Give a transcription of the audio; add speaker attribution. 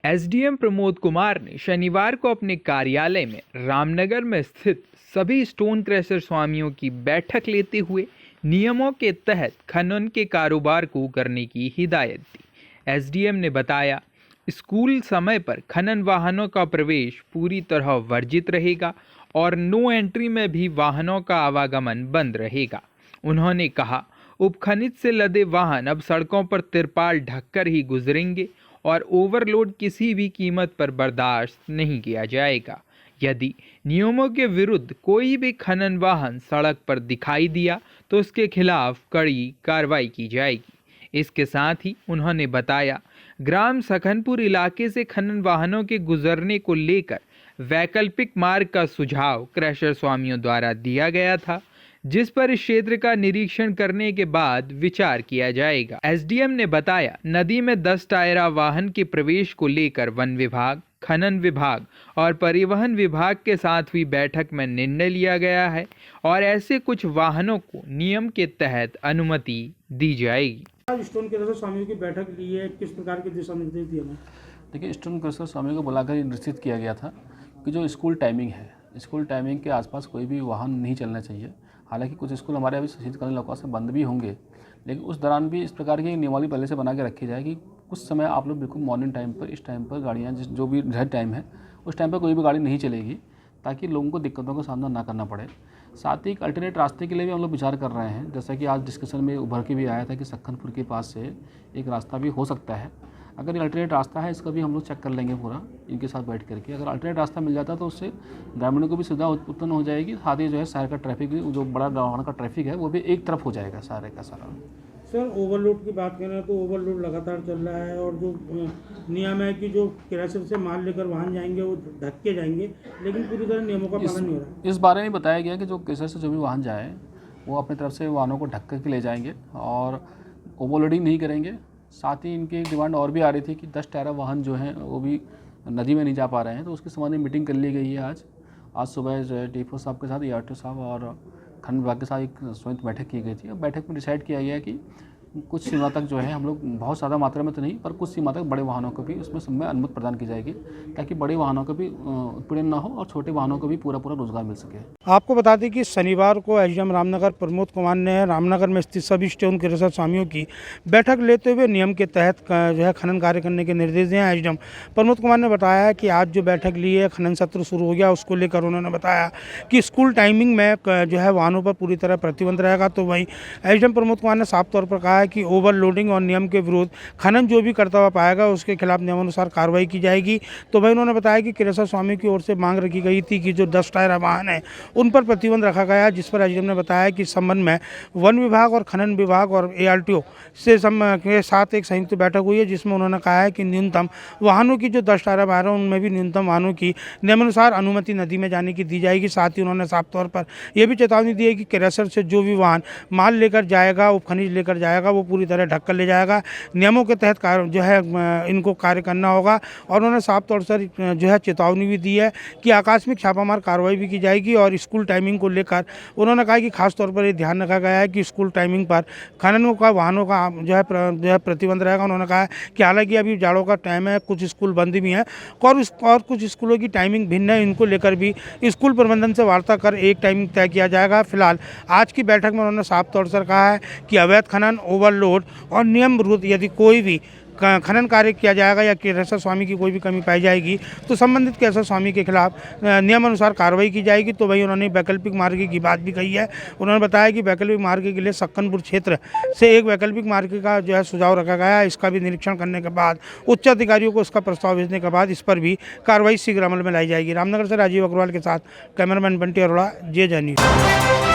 Speaker 1: SDM Pramod Kumar ने शनिवार को अपने कार्यालय में रामनगर में स्थित सभी स्टोन क्रशर स्वामियों की बैठक लेते हुए नियमों के तहत खनन के कारोबार को करने की हिदायत दी। एसडीएम ने बताया, स्कूल समय पर खनन वाहनों का प्रवेश पूरी तरह वर्जित रहेगा और नो एंट्री में भी वाहनों का आवागमन बंद रहेगा। उन्होंने कहा, उपखनिज से लदे वाहन अब सड़कों पर तिरपाल ढककर ही गुजरेंगे और ओवरलोड किसी भी कीमत पर बर्दाश्त नहीं किया जाएगा। यदि नियमों के विरुद्ध कोई भी खनन वाहन सड़क पर दिखाई दिया तो उसके खिलाफ कड़ी कार्रवाई की जाएगी। इसके साथ ही उन्होंने बताया, ग्राम सखनपुर इलाके से खनन वाहनों के गुजरने को लेकर वैकल्पिक मार्ग का सुझाव क्रशर स्वामियों द्वारा दिया गया था, जिस पर इस क्षेत्र का निरीक्षण करने के बाद विचार किया जाएगा। एसडीएम ने बताया, नदी में 10 टायरा वाहन के प्रवेश को लेकर वन विभाग, खनन विभाग और परिवहन विभाग के साथ हुई बैठक में निर्णय लिया गया है और ऐसे कुछ वाहनों को नियम के तहत अनुमति दी जाएगी।
Speaker 2: स्टोन क्रशर स्वामियों की बैठक ली है, किस प्रकार के दिशा निर्देश दिए गए?
Speaker 3: देखिए, स्टोन क्रशर स्वामियों को बुलाकर ये निश्चित किया गया था कि जो स्कूल टाइमिंग है, स्कूल टाइमिंग के आसपास कोई भी वाहन नहीं चलना चाहिए। हालांकि कुछ स्कूल हमारे अभी शीतकालीन अवकाश से बंद भी होंगे, लेकिन उस दौरान भी इस प्रकार की नियमावली पहले से बना के रखी जाए कि कुछ समय आप लोग बिल्कुल मॉर्निंग टाइम पर, इस टाइम पर गाड़ियाँ जो भी रेड टाइम है उस टाइम पर कोई भी गाड़ी नहीं चलेगी, ताकि लोगों को दिक्कतों का सामना ना करना पड़े। साथ ही एक अल्टरनेट रास्ते के लिए भी हम लोग विचार कर रहे हैं, जैसा कि आज डिस्कशन में उभर के भी आया था कि सखनपुर के पास से एक रास्ता भी हो सकता है। अगर ये अल्टरनेट रास्ता है, इसका भी हम लोग चेक कर लेंगे पूरा इनके साथ बैठ करके। अगर अल्टरनेट रास्ता मिल जाता है तो उससे ग्रामीणों को भी सुविधा उत्पन्न हो जाएगी, साथ ही जो है शहर का ट्रैफिक भी, जो बड़ा वाहन का ट्रैफिक है वो भी एक तरफ हो जाएगा सारे का सारा।
Speaker 2: सर, ओवरलोड की बात करें तो ओवरलोड लगातार चल रहा है और जो नियम है कि जो क्रशर से माल लेकर वाहन जाएंगे वो ढक के जाएंगे, लेकिन पूरी तरह नियमों का पालन नहीं हो रहा।
Speaker 3: इस बारे में बताया गया कि जो क्रशर से जो भी वाहन जाए वो अपनी तरफ से वाहनों को ढक करके ले जाएंगे और ओवरलोडिंग नहीं करेंगे। साथ ही इनकी एक डिमांड और भी आ रही थी कि 10 टायरा वाहन जो हैं वो भी नदी में नहीं जा पा रहे हैं, तो उसके संबंध में मीटिंग कर ली गई है। आज सुबह जो है डीपो साहब के साथ, ERTO साहब और खनन विभाग के साथ एक संयुक्त बैठक की गई थी और बैठक में डिसाइड किया गया कि कुछ सीमा तक जो है हम लोग, बहुत ज़्यादा मात्रा में तो नहीं, पर कुछ सीमा तक बड़े वाहनों को भी उसमें सब में अनुमति प्रदान की जाएगी, ताकि बड़े वाहनों को भी उत्पीड़न ना हो और छोटे वाहनों को भी पूरा रोजगार मिल सके।
Speaker 2: आपको बता दें कि शनिवार को एसडीएम रामनगर प्रमोद कुमार ने रामनगर में स्थित सभी स्टोन क्रशर स्वामियों की बैठक लेते हुए नियम के तहत जो है खनन कार्य करने के निर्देश दिए हैं। एसडीएम प्रमोद कुमार ने बताया है कि आज जो बैठक ली है, खनन सत्र शुरू हो गया, उसको लेकर उन्होंने बताया कि स्कूल टाइमिंग में जो है वाहनों पर पूरी तरह प्रतिबंध रहेगा। तो वहीं एसडीएम प्रमोद कुमार ने साफ तौर पर कहा है कि ओवरलोडिंग और नियम के विरुद्ध खनन जो भी करता हुआ पाएगा उसके खिलाफ नियमानुसार कार्रवाई की जाएगी। तो वहीं उन्होंने बताया कि क्रशर स्वामी की ओर से मांग रखी गई थी कि जो 10 टायरा वाहन है उन पर प्रतिबंध रखा गया है, जिस पर एसडीएम ने बताया कि इस संबंध में वन विभाग और खनन विभाग और ARTO से के साथ एक संयुक्त बैठक हुई है, जिसमें उन्होंने कहा है कि न्यूनतम वाहनों की जो 10 टायरा वाहन है उनमें भी न्यूनतम वाहनों की नियमानुसार अनुमति नदी में जाने की दी जाएगी। साथ ही उन्होंने साफ तौर पर यह भी चेतावनी दी है कि क्रशर से जो भी वाहन माल लेकर जाएगा, उपखनिज लेकर जाएगा, वो पूरी तरह ढक कर ले जाएगा। नियमों के तहत जो है इनको कार्य करना होगा और उन्होंने साफ तौर से जो है चेतावनी भी दी है कि आकस्मिक छापामार कार्रवाई भी की जाएगी। और स्कूल टाइमिंग को लेकर उन्होंने कहा कि खास तौर पर ये ध्यान रखा गया है कि स्कूल टाइमिंग पर खननों का वाहनों का जो है प्रतिबंध रहेगा। उन्होंने कहा कि हालांकि अभी जाड़ों का टाइम है, कुछ स्कूल बंद भी हैं और कुछ स्कूलों की टाइमिंग भिन्न है, इनको लेकर भी स्कूल प्रबंधन से वार्ता कर एक टाइमिंग तय किया जाएगा। फिलहाल आज की बैठक में उन्होंने साफ तौर से कहा है कि अवैध खनन, ओवरलोड और नियम विरुद्ध यदि कोई भी खनन कार्य किया जाएगा या क्रशर स्वामी की कोई भी कमी पाई जाएगी तो संबंधित क्रशर स्वामी के खिलाफ नियमानुसार कार्रवाई की जाएगी। तो वहीं उन्होंने वैकल्पिक मार्ग की बात भी कही है। उन्होंने बताया कि वैकल्पिक मार्ग के लिए सखनपुर क्षेत्र से एक वैकल्पिक मार्ग का जो है सुझाव रखा गया है। इसका भी निरीक्षण करने के बाद उच्च अधिकारियों को इसका प्रस्ताव भेजने के बाद इस पर भी कार्रवाई शीघ्र अमल में लाई जाएगी। रामनगर से राजीव अग्रवाल के साथ कैमरामैन बंटी अरोड़ा, जे न्यूज़।